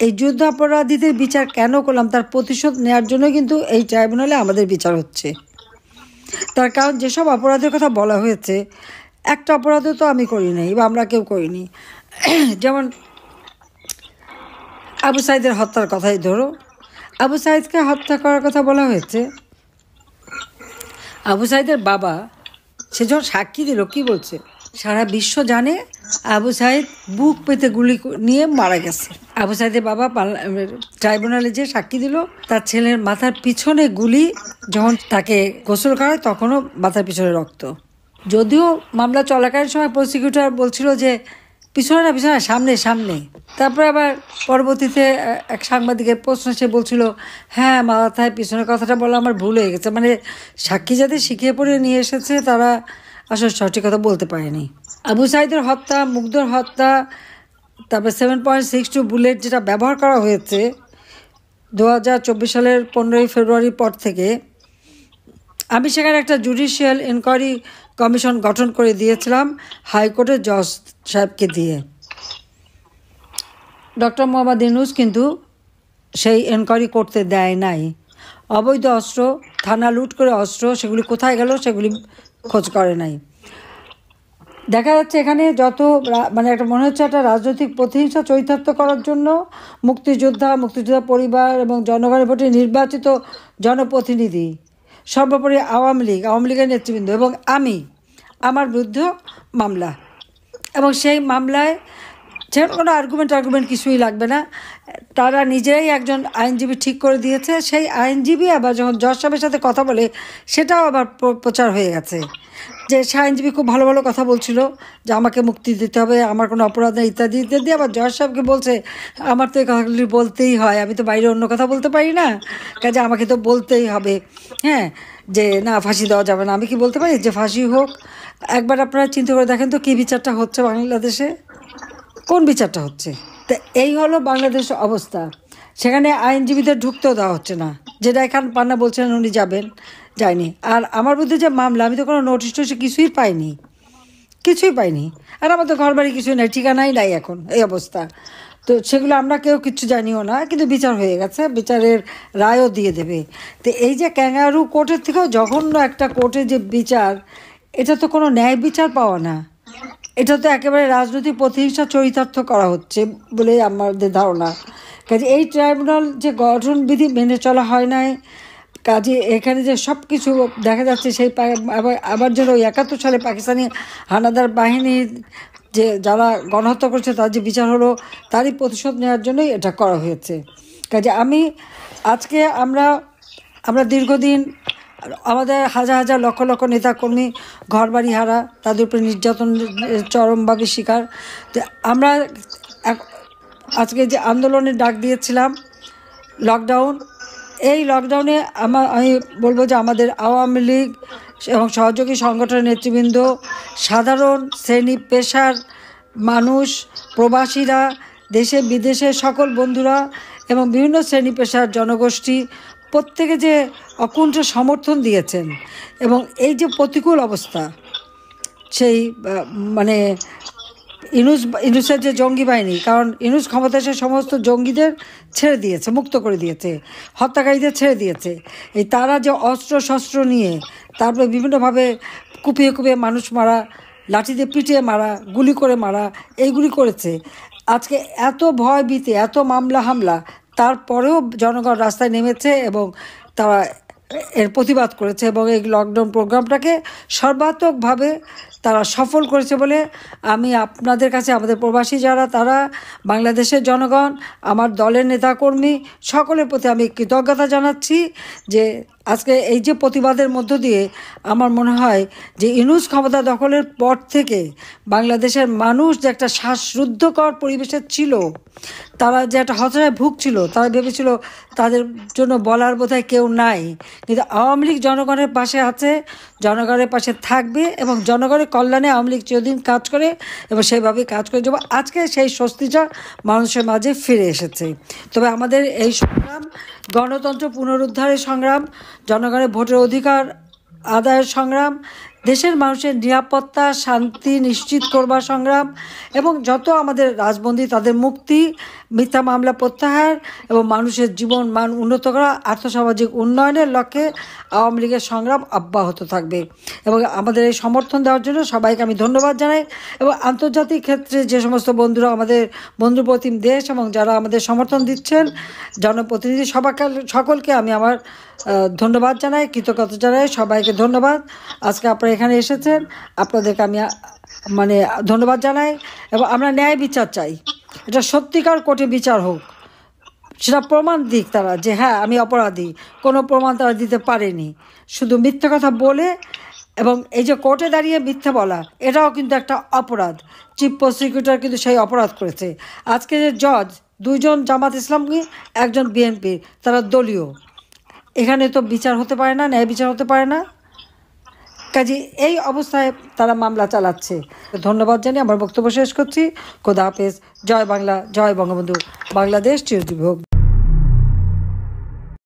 এই যুদ্ধাপরাধীদের বিচার কেন করলাম তার প্রতিশোধ নেওয়ার জন্য কিন্তু এই ট্রাইব্যুনালে আমাদের বিচার হচ্ছে। তার কারণ যেসব অপরাধের কথা বলা হয়েছে, একটা অপরাধও তো আমি করি নাই বা আমরা কেউ করিনি। যেমন আবু সাইদের হত্যার কথাই ধরো, আবু সাইদকে হত্যা করার কথা বলা হয়েছে। আবু সাইদের বাবা সে যখন সাক্ষী দিল কি বলছে, সারা বিশ্ব জানে আবু সাইদ বুক পেতে গুলি নিয়ে মারা গেছে। আবু সাইদের বাবা ট্রাইব্যুনালে যে সাক্ষী দিল, তার ছেলের মাথার পিছনে গুলি, যখন তাকে গোসল করায় তখনও মাথার পিছনে রক্ত। যদিও মামলা চলাকালীন সময় প্রসিকিউটর বলছিল যে পিছনে না পিছনে সামনে সামনে, তারপরে আবার পরবর্তীতে এক সাংবাদিকের প্রশ্ন সে বলছিল হ্যাঁ মাথায় পিছনের কথাটা বলা আমার ভুল হয়ে গেছে। মানে সাক্ষী যাদের শিখিয়ে পড়ে নিয়ে এসেছে তারা আসলে সঠিক কথা বলতে পারেনি। আবু সাইদের হত্যা, মুগ্ধর হত্যা, তারপরে 7.62 বুলেট যেটা ব্যবহার করা হয়েছে 2024 সালের 15ই ফেব্রুয়ারির পর থেকে, আমি সেখানে একটা জুডিশিয়াল ইনকোয়ারি কমিশন গঠন করে দিয়েছিলাম হাইকোর্টের জজ সাহেবকে দিয়ে। ডক্টর মোহাম্মদ ইউনূস কিন্তু সেই এনকোয়ারি করতে দেয় নাই। অবৈধ অস্ত্র, থানা লুট করে অস্ত্র, সেগুলি কোথায় গেল সেগুলি খোঁজ করে নাই। দেখা যাচ্ছে এখানে যত মানে একটা মনে হচ্ছে একটা রাজনৈতিক প্রতিহিংসা চরিতার্থ করার জন্য মুক্তিযোদ্ধা পরিবার এবং জনগণের ভোটে নির্বাচিত জনপ্রতিনিধি, সর্বোপরি আওয়ামী লীগের নেতৃবৃন্দ এবং আমার বিরুদ্ধে মামলা, এবং সেই মামলায় যেমন কোনো আর্গুমেন্ট কিছুই লাগবে না। তারা নিজেরাই একজন আইনজীবী ঠিক করে দিয়েছে। সেই আইনজীবী আবার যখন জজ সাহেবের সাথে কথা বলে সেটাও আবার প্রচার হয়ে গেছে যে সে আইনজীবী খুব ভালো ভালো কথা বলছিল যে আমাকে মুক্তি দিতে হবে, আমার কোনো অপরাধ নেই ইত্যাদি ইত্যাদি। আবার জজ সাহেবকে বলছে আমার তো এই কথাগুলি বলতেই হয়, আমি তো বাইরে অন্য কথা বলতে পারি না, কাজে আমাকে তো বলতেই হবে হ্যাঁ যে না ফাঁসি দেওয়া যাবে না। আমি কি বলতে পারি যে ফাঁসি হোক? একবার আপনারা চিন্তা করে দেখেন তো কী বিচারটা হচ্ছে বাংলাদেশে, কোন বিচারটা হচ্ছে? তো এই হলো বাংলাদেশের অবস্থা। সেখানে আইনজীবীদের ঢুকতেও দেওয়া হচ্ছে না, যেটা এখান পান্না বলছেন উনি যায়নি। আর আমার বিরুদ্ধে যে মামলা, আমি তো কোনো নোটিশ কিছুই পাইনি। আর আমাদের ঘর বাড়ি কিছুই নাই, ঠিকানাই নাই এখন এই অবস্থা। তো সেগুলো আমরা কেউ কিচ্ছু জানিও না, কিন্তু বিচার হয়ে গেছে, বিচারের রায়ও দিয়ে দেবে। তো এই যে ক্যাঙ্গারু কোর্টের থেকেও জঘন্য একটা কোর্টে যে বিচার, এটা তো কোনো ন্যায় বিচার পাওয়া না, এটা তো একেবারে রাজনৈতিক প্রতিহিংসা চরিতার্থ করা হচ্ছে বলে আমাদের ধারণা। কাজে এই ট্রাইব্যুনাল যে গঠনবিধি মেনে চলা হয় নাই, কাজে এখানে যে সব কিছু দেখা যাচ্ছে সেই আবার যেন ওই 71 সালে পাকিস্তানি হানাদার বাহিনীর যে যারা গণহত্যা করছে তার যে বিচার হলো, তারই প্রতিশোধ নেওয়ার জন্যই এটা করা হয়েছে। কাজে আজকে আমরা দীর্ঘদিন আমাদের হাজার হাজার লক্ষ লক্ষ নেতাকর্মী ঘরবাড়ি হারা, তাদের উপরে নির্যাতন চরমভাবে শিকার। তো আমরা আজকে যে আন্দোলনের ডাক দিয়েছিলাম লকডাউন, এই লকডাউনে আমি বলবো যে আমাদের আওয়ামী লীগ এবং সহযোগী সংগঠনের নেতৃবৃন্দ, সাধারণ শ্রেণী পেশার মানুষ, প্রবাসীরা, দেশে বিদেশে সকল বন্ধুরা এবং বিভিন্ন শ্রেণী পেশার জনগোষ্ঠী প্রত্যেকে যে অকুণ্ঠ সমর্থন দিয়েছেন, এবং এই যে প্রতিকূল অবস্থা, সেই মানে ইউনূসের যে জঙ্গি বাহিনী, কারণ ইউনূস ক্ষমতায় এসে সমস্ত জঙ্গিদের ছেড়ে দিয়েছে, মুক্ত করে দিয়েছে, হত্যাকারীদের ছেড়ে দিয়েছে। এই তারা যে অস্ত্র শস্ত্র নিয়ে তারপরে বিভিন্নভাবে কুপিয়ে মানুষ মারা, লাঠি দিয়ে পিটিয়ে মারা, গুলি করে মারা, এইগুলি করেছে। আজকে এত ভয় ভীতি, এত মামলা হামলা, তারপরেও জনগণ রাস্তায় নেমেছে এবং তারা এর প্রতিবাদ করেছে, এবং এই লকডাউন প্রোগ্রামটাকে সর্বাত্মকভাবে তারা সফল করেছে বলে আমি আপনাদের কাছে, আমাদের প্রবাসী যারা, তারা বাংলাদেশের জনগণ, আমার দলের নেতাকর্মী সকলের প্রতি আমি কৃতজ্ঞতা জানাচ্ছি যে আজকে এই যে প্রতিবাদের মধ্য দিয়ে আমার মনে হয় যে ইউনূস ক্ষমতা দখলের পর থেকে বাংলাদেশের মানুষ যে একটা শ্বাসরুদ্ধকর পরিবেশে ছিল, তারা যে একটা হতাশায় ভুগছিল, তারা ভেবেছিল তাদের জন্য বলার বোধহয় কেউ নাই, কিন্তু আওয়ামী লীগ জনগণের পাশে আছে, জনগণের পাশে থাকবে, এবং জনগণের কল্যাণে আওয়ামী লীগ চিরদিন কাজ করে এবং সেইভাবেই কাজ করে যাবো। আজকে সেই স্বস্তিটা মানুষের মাঝে ফিরে এসেছে। তবে আমাদের এই সংগ্রাম গণতন্ত্র পুনরুদ্ধারের সংগ্রাম, জনগণের ভোটের অধিকার আদায়ের সংগ্রাম, দেশের মানুষের নিরাপত্তা শান্তি নিশ্চিত করবার সংগ্রাম এবং যত আমাদের রাজবন্দী তাদের মুক্তি, মিথ্যা মামলা প্রত্যাহার এবং মানুষের জীবন মান উন্নত করা, আর্থসামাজিক উন্নয়নের লক্ষ্যে আওয়ামী লীগের সংগ্রাম অব্যাহত থাকবে। এবং আমাদের এই সমর্থন দেওয়ার জন্য সবাইকে আমি ধন্যবাদ জানাই। এবং আন্তর্জাতিক ক্ষেত্রে যে সমস্ত বন্ধুরা আমাদের বন্ধুপ্রতিম দেশ এবং যারা আমাদের সমর্থন দিচ্ছেন, জনপ্রতিনিধি সকলকে আমি আমার ধন্যবাদ জানাই, কৃতজ্ঞতা জানাই, সবাইকে ধন্যবাদ। আজকে আপনারা এখানে এসেছেন, আপনাদেরকে আমি ধন্যবাদ জানাই। এবং আমরা ন্যায় বিচার চাই, এটা সত্যিকার কোর্টে বিচার হোক, সেটা প্রমাণ দিক তারা যে হ্যাঁ আমি অপরাধী। কোনো প্রমাণ তারা দিতে পারেনি, শুধু মিথ্যে কথা বলে। এবং এই যে কোর্টে দাঁড়িয়ে মিথ্যে বলা, এটাও কিন্তু একটা অপরাধ। চিফ প্রসিকিউটর কিন্তু সেই অপরাধ করেছে। আজকে যে জজ, দুইজন জামাত ইসলামী, একজন বিএনপি, তারা দলীয়। এখানে তো বিচার হতে পারে না, ন্যায় বিচার হতে পারে না। কাজে এই অবস্থায় তারা মামলা চালাচ্ছে। ধন্যবাদ জানিয়ে আমার বক্তব্য শেষ করছি। খোদা হাফেজ। জয় বাংলা, জয় বঙ্গবন্ধু, বাংলাদেশ চিরজীবী হোক।